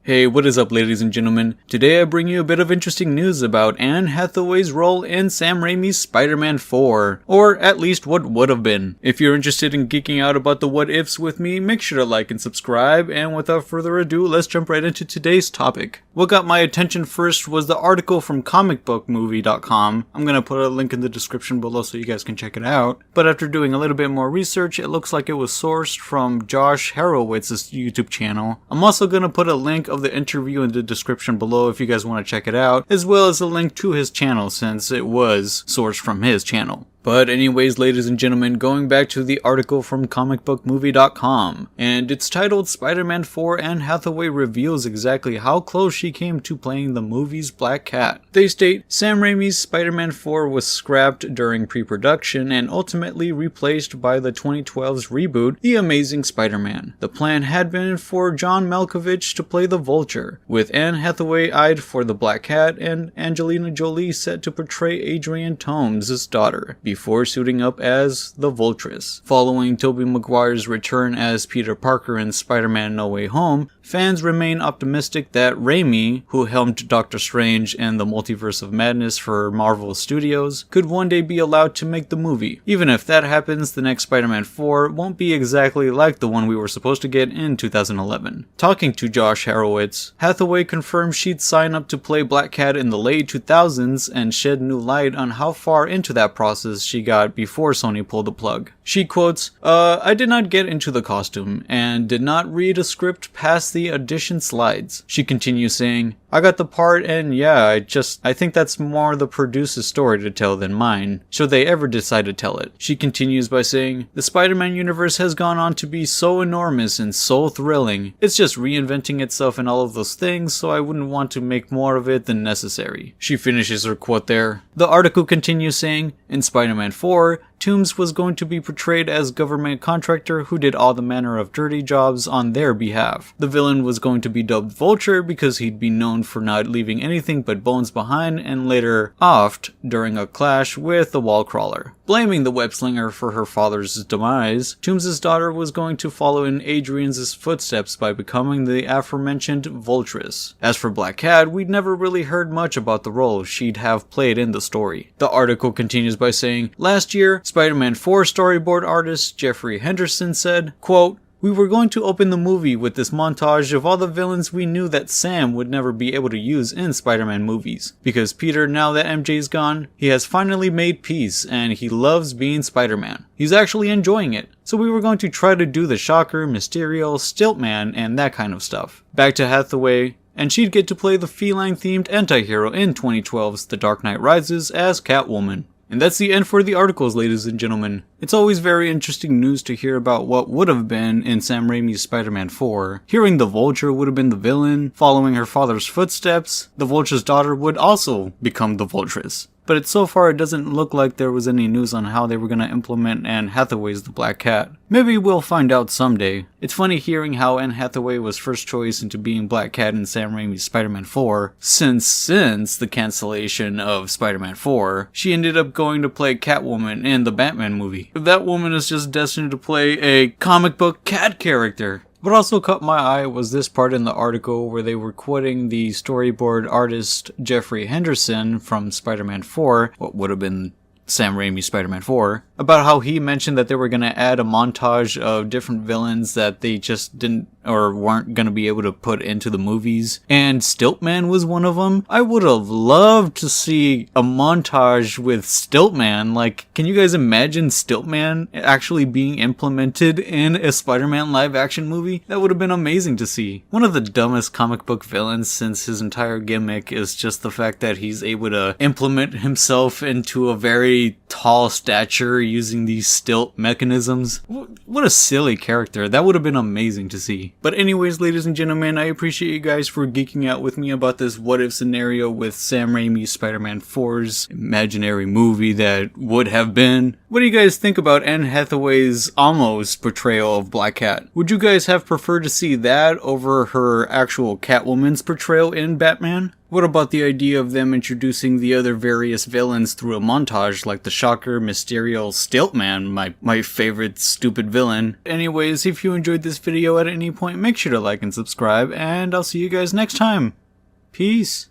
Hey, what is up ladies and gentlemen? Today I bring you a bit of interesting news about Anne Hathaway's role in Sam Raimi's Spider-Man 4, or at least what would have been. If you're interested in geeking out about the what ifs with me, make sure to like and subscribe, and without further ado, let's jump right into today's topic. What got my attention first was the article from comicbookmovie.com. I'm gonna put a link in the description below so you guys can check it out. But after doing a little bit more research, it looks like it was sourced from Josh Harowitz's YouTube channel. I'm also gonna put a link of the interview in the description below if you guys want to check it out, as well as a link to his channel since it was sourced from his channel. But anyways, ladies and gentlemen, going back to the article from comicbookmovie.com, and it's titled Spider-Man 4 Anne Hathaway reveals exactly how close she came to playing the movie's Black Cat. They state, Sam Raimi's Spider-Man 4 was scrapped during pre-production and ultimately replaced by the 2012's reboot, The Amazing Spider-Man. The plan had been for John Malkovich to play the Vulture, with Anne Hathaway eyed for the Black Cat and Angelina Jolie set to portray Adrienne Toomes' daughter, before suiting up as the Vultress. Following Tobey Maguire's return as Peter Parker in Spider-Man No Way Home, fans remain optimistic that Raimi, who helmed Doctor Strange and the Multiverse of Madness for Marvel Studios, could one day be allowed to make the movie. Even if that happens, the next Spider-Man 4 won't be exactly like the one we were supposed to get in 2011. Talking to Josh Harowitz, Hathaway confirmed she'd sign up to play Black Cat in the late 2000s and shed new light on how far into that process she got before Sony pulled the plug. She quotes, I did not get into the costume and did not read a script past the audition slides. She continues saying, I got the part and yeah, I think that's more the producer's story to tell than mine, should they ever decide to tell it. She continues by saying, the Spider-Man universe has gone on to be so enormous and so thrilling. It's just reinventing itself and all of those things, so I wouldn't want to make more of it than necessary. She finishes her quote there. The article continues saying, in Spider-Man 4, Toomes was going to be portrayed as government contractor who did all the manner of dirty jobs on their behalf. The villain was going to be dubbed Vulture because he'd be known for not leaving anything but bones behind and later offed during a clash with the wall crawler. Blaming the web slinger for her father's demise, Toomes' daughter was going to follow in Adrienne's footsteps by becoming the aforementioned Vultress. As for Black Cat, we'd never really heard much about the role she'd have played in the story. The article continues by saying, last year, Spider-Man 4 storyboard artist Jeffrey Henderson said, quote, we were going to open the movie with this montage of all the villains we knew that Sam would never be able to use in Spider-Man movies. Because Peter, now that MJ's gone, he has finally made peace and he loves being Spider-Man. He's actually enjoying it. So we were going to try to do the Shocker, Mysterio, Stiltman, and that kind of stuff. Back to Hathaway, and she'd get to play the feline-themed anti-hero in 2012's The Dark Knight Rises as Catwoman. And that's the end for the articles, ladies and gentlemen. It's always very interesting news to hear about what would have been in Sam Raimi's Spider-Man 4. Hearing the Vulture would have been the villain, following her father's footsteps, the Vulture's daughter would also become the Vultress. But so far it doesn't look like there was any news on how they were going to implement Anne Hathaway's The Black Cat. Maybe we'll find out someday. It's funny hearing how Anne Hathaway was first choice into being Black Cat in Sam Raimi's Spider-Man 4, since the cancellation of Spider-Man 4, she ended up going to play Catwoman in the Batman movie. That woman is just destined to play a comic book cat character. What also caught my eye was this part in the article where they were quoting the storyboard artist Jeffrey Henderson from Spider-Man 4, what would have been Sam Raimi's Spider-Man 4, about how he mentioned that they were going to add a montage of different villains that they just didn't or weren't going to be able to put into the movies, and Stiltman was one of them. I would have loved to see a montage with Stiltman. Like, can you guys imagine Stiltman actually being implemented in a Spider-Man live-action movie? That would have been amazing to see. One of the dumbest comic book villains, since his entire gimmick is just the fact that he's able to implement himself into a very tall stature using these stilt mechanisms. What a silly character. That would have been amazing to see. But anyways, ladies and gentlemen, I appreciate you guys for geeking out with me about this what if scenario with Sam Raimi's Spider-Man 4's imaginary movie that would have been. What do you guys think about Anne Hathaway's almost portrayal of Black Cat? Would you guys have preferred to see that over her actual Catwoman's portrayal in Batman? What about the idea of them introducing the other various villains through a montage, like the Shocker, Mysterio, Stiltman, my favorite stupid villain? Anyways, if you enjoyed this video at any point, make sure to like and subscribe, and I'll see you guys next time. Peace.